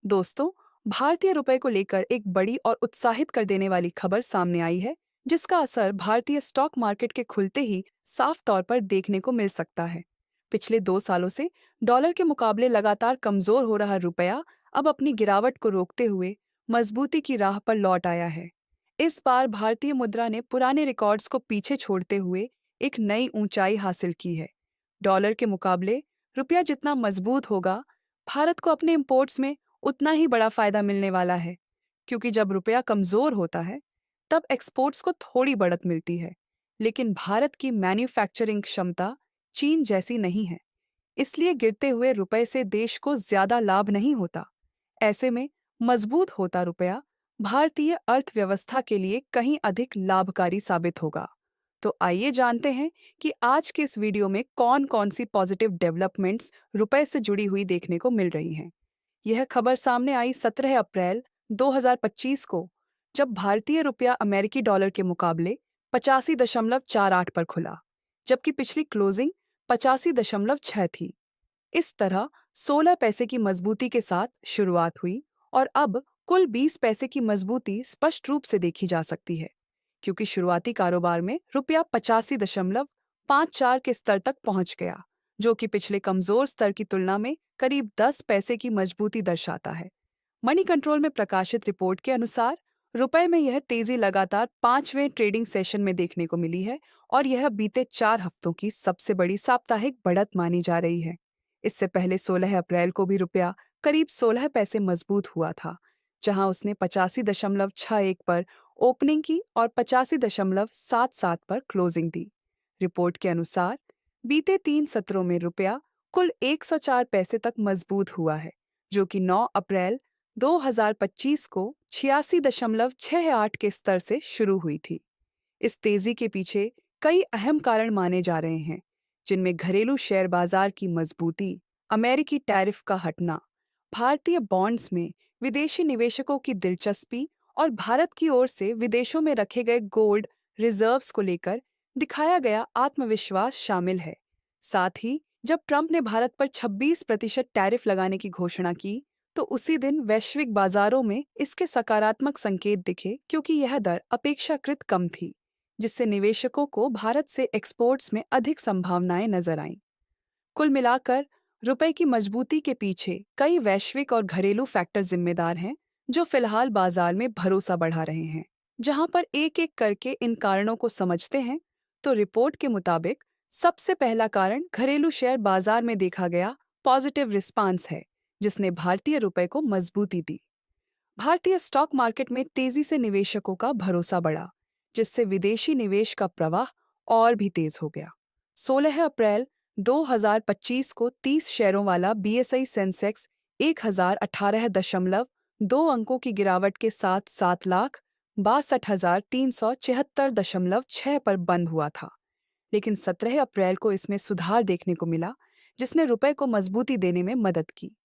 दोस्तों, भारतीय रुपए को लेकर एक बड़ी और उत्साहित कर देने वाली खबर सामने आई है, जिसका असर भारतीय स्टॉक मार्केट के खुलते ही साफ तौर पर देखने को मिल सकता है। पिछले 2 सालों से डॉलर के मुकाबले लगातार कमजोर हो रहा रुपया अब अपनी गिरावट को रोकते हुए मजबूती की राह पर लौट आया है। इस बार भारतीय मुद्रा ने पुराने रिकॉर्ड्स को पीछे छोड़ते हुए एक नई ऊंचाई हासिल की है। डॉलर के मुकाबले रुपया जितना मजबूत होगा, भारत को अपने इंपोर्ट्स में उतना ही बड़ा फायदा मिलने वाला है, क्योंकि जब रुपया कमजोर होता है तब एक्सपोर्ट्स को थोड़ी बढ़त मिलती है। लेकिन भारत की मैन्युफैक्चरिंग क्षमता चीन जैसी नहीं है, इसलिए गिरते हुए रुपए से देश को ज्यादा लाभ नहीं होता। ऐसे में मजबूत होता रुपया भारतीय अर्थव्यवस्था के लिए कहीं अधिक लाभकारी साबित होगा। तो आइए जानते हैं कि आज के इस वीडियो में कौन कौन सी पॉजिटिव डेवलपमेंट्स रुपए से जुड़ी हुई देखने को मिल रही हैं। यह खबर सामने आई 17 अप्रैल 2025 को, जब भारतीय रुपया अमेरिकी डॉलर के मुकाबले 85.48 पर खुला, जबकि पिछली क्लोजिंग 85.6 थी। इस तरह 16 पैसे की मजबूती के साथ शुरुआत हुई और अब कुल 20 पैसे की मजबूती स्पष्ट रूप से देखी जा सकती है, क्योंकि शुरुआती कारोबार में रुपया 85.54 के स्तर तक पहुंच गया, जो कि पिछले कमजोर स्तर की तुलना में करीब 10 पैसे की मजबूती दर्शाता है। मनी कंट्रोल में प्रकाशित रिपोर्ट के अनुसार रुपए में यह तेजी लगातार 5वें ट्रेडिंग सेशन में देखने को मिली है और यह बीते 4 हफ्तों की सबसे बड़ी साप्ताहिक बढ़त मानी जा रही है। इससे पहले 16 अप्रैल को भी रुपया करीब 16 पैसे मजबूत हुआ था, जहां उसने 85.61 पर ओपनिंग की और 85.77 पर क्लोजिंग दी। रिपोर्ट के अनुसार बीते 3 सत्रों में रुपया कुल 104 पैसे तक मजबूत हुआ है, जो कि 9 अप्रैल 2025 को 86.68 के स्तर से शुरू हुई थी। इस तेजी के पीछे कई अहम कारण माने जा रहे हैं, जिनमें घरेलू शेयर बाजार की मजबूती, अमेरिकी टैरिफ का हटना, भारतीय बॉन्ड्स में विदेशी निवेशकों की दिलचस्पी और भारत की ओर से विदेशों में रखे गए गोल्ड रिजर्व्स को लेकर दिखाया गया आत्मविश्वास शामिल है। साथ ही जब ट्रंप ने भारत पर 26% टैरिफ लगाने की घोषणा की, तो उसी दिन वैश्विक बाजारों में इसके सकारात्मक संकेत दिखे, क्योंकि यह दर अपेक्षाकृत कम थी, जिससे निवेशकों को भारत से एक्सपोर्ट्स में अधिक संभावनाएं नजर आईं। कुल मिलाकर रुपए की मजबूती के पीछे कई वैश्विक और घरेलू फैक्टर जिम्मेदार हैं, जो फिलहाल बाजार में भरोसा बढ़ा रहे हैं। जहां पर एक एक करके इन कारणों को समझते हैं, तो रिपोर्ट के मुताबिक सबसे पहला कारण घरेलू शेयर बाजार में देखा गया पॉजिटिव रिस्पांस है, जिसने भारतीय रुपए को मजबूती दी। भारतीय स्टॉक मार्केट में तेजी से निवेशकों का भरोसा बढ़ा, जिससे विदेशी निवेश का प्रवाह और भी तेज हो गया। 16 अप्रैल 2025 को 30 शेयरों वाला बीएसई सेंसेक्स 1018.2 अंकों की गिरावट के साथ 7,62,376.6 पर बंद हुआ था। लेकिन 17 अप्रैल को इसमें सुधार देखने को मिला, जिसने रुपए को मजबूती देने में मदद की।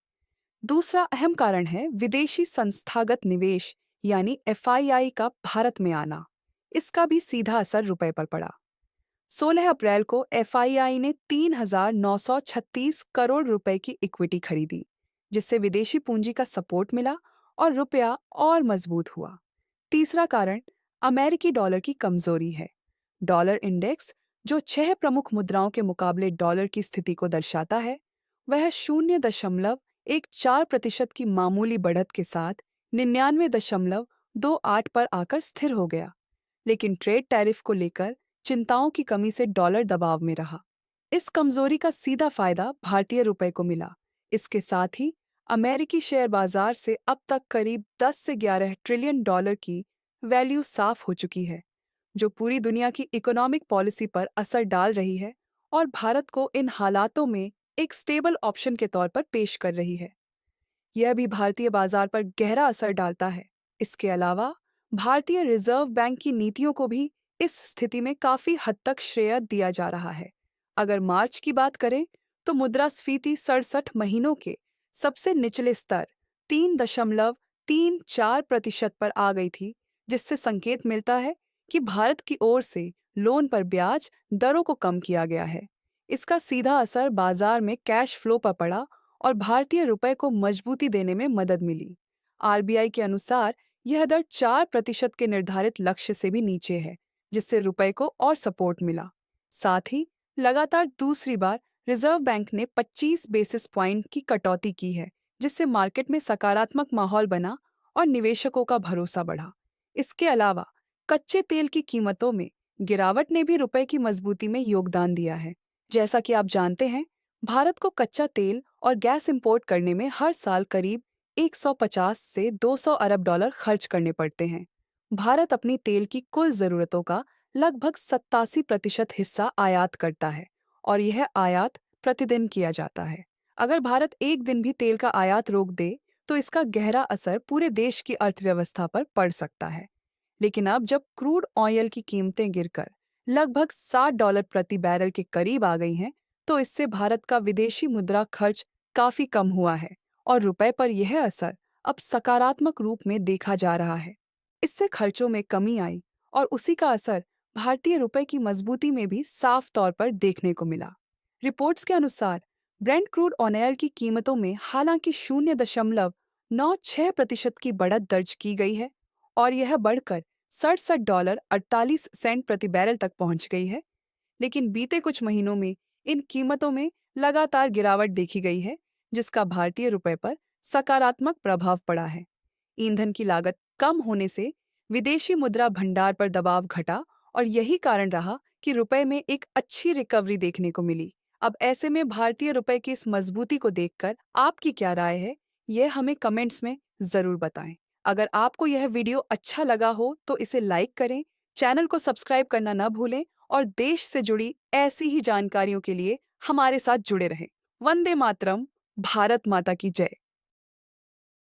दूसरा अहम कारण है विदेशी संस्थागत निवेश यानी एफआईआई का भारत में आना। इसका भी सीधा असर रुपए पर पड़ा। 16 अप्रैल को एफआईआई ने 3,936 करोड़ रुपए की इक्विटी खरीदी, जिससे विदेशी पूंजी का सपोर्ट मिला और रुपया और मजबूत हुआ। तीसरा कारण अमेरिकी डॉलर की कमजोरी है। डॉलर इंडेक्स, जो 6 प्रमुख मुद्राओं के मुकाबले डॉलर की स्थिति को दर्शाता है, वह 0.14% की मामूली बढ़त के साथ 99.28 पर आकर स्थिर हो गया। लेकिन ट्रेड टैरिफ को लेकर चिंताओं की कमी से डॉलर दबाव में रहा। इस कमजोरी का सीधा फायदा भारतीय रुपए को मिला। इसके साथ ही अमेरिकी शेयर बाजार से अब तक करीब 10 से 11 ट्रिलियन डॉलर की वैल्यू साफ हो चुकी है, जो पूरी दुनिया की इकोनॉमिक पॉलिसी पर असर डाल रही है और भारत को इन हालातों में एक स्टेबल ऑप्शन के तौर पर पेश कर रही है। यह भी भारतीय बाजार पर गहरा असर डालता है। इसके अलावा भारतीय रिजर्व बैंक की नीतियों को भी इस स्थिति में काफी हद तक श्रेय दिया जा रहा है। अगर मार्च की बात करें, तो मुद्रास्फीति 67 महीनों के सबसे निचले स्तर 3.34% पर आ गई थी, जिससे संकेत मिलता है कि भारत की ओर से लोन पर ब्याज दरों को कम किया गया है। इसका सीधा असर बाजार में कैश फ्लो पर पड़ा और भारतीय रुपए को मजबूती देने में मदद मिली। आरबीआई के अनुसार यह दर 4% के निर्धारित लक्ष्य से भी नीचे है, जिससे रुपए को और सपोर्ट मिला। साथ ही लगातार दूसरी बार रिजर्व बैंक ने 25 बेसिस पॉइंट की कटौती की है, जिससे मार्केट में सकारात्मक माहौल बना और निवेशकों का भरोसा बढ़ा। इसके अलावा कच्चे तेल की कीमतों में गिरावट ने भी रुपए की मजबूती में योगदान दिया है। जैसा कि आप जानते हैं, भारत को कच्चा तेल और गैस इंपोर्ट करने में हर साल करीब 150 से 200 अरब डॉलर खर्च करने पड़ते हैं। भारत अपनी तेल की कुल जरूरतों का लगभग 87% हिस्सा आयात करता है और यह आयात प्रतिदिन किया जाता है। अगर भारत एक दिन भी तेल का आयात रोक दे, तो इसका गहरा असर पूरे देश की अर्थव्यवस्था पर पड़ सकता है। लेकिन अब जब क्रूड ऑयल की कीमतें गिरकर लगभग $60 प्रति बैरल के करीब आ गई हैं, तो इससे भारत का विदेशी मुद्रा खर्च काफी कम हुआ है और रुपए पर यह असर अब सकारात्मक रूप में देखा जा रहा है। इससे खर्चों में कमी आई और उसी का असर भारतीय रुपए की मजबूती में भी साफ तौर पर देखने को मिला। रिपोर्ट्स के अनुसार ब्रेंट क्रूड ऑयल की कीमतों में हालांकि 0.96% की बढ़त दर्ज की गई है और यह बढ़कर $67.48 प्रति बैरल तक पहुंच गई है। लेकिन बीते कुछ महीनों में इन कीमतों में लगातार गिरावट देखी गई है, जिसका भारतीय रुपए पर सकारात्मक प्रभाव पड़ा है। ईंधन की लागत कम होने से विदेशी मुद्रा भंडार पर दबाव घटा और यही कारण रहा कि रुपए में एक अच्छी रिकवरी देखने को मिली। अब ऐसे में भारतीय रुपए की इस मजबूती को देखकर आपकी क्या राय है, यह हमें कमेंट्स में जरूर बताएं। अगर आपको यह वीडियो अच्छा लगा हो तो इसे लाइक करें, चैनल को सब्सक्राइब करना न भूलें और देश से जुड़ी ऐसी ही जानकारियों के लिए हमारे साथ जुड़े रहें। वंदे मातरम। भारत माता की जय।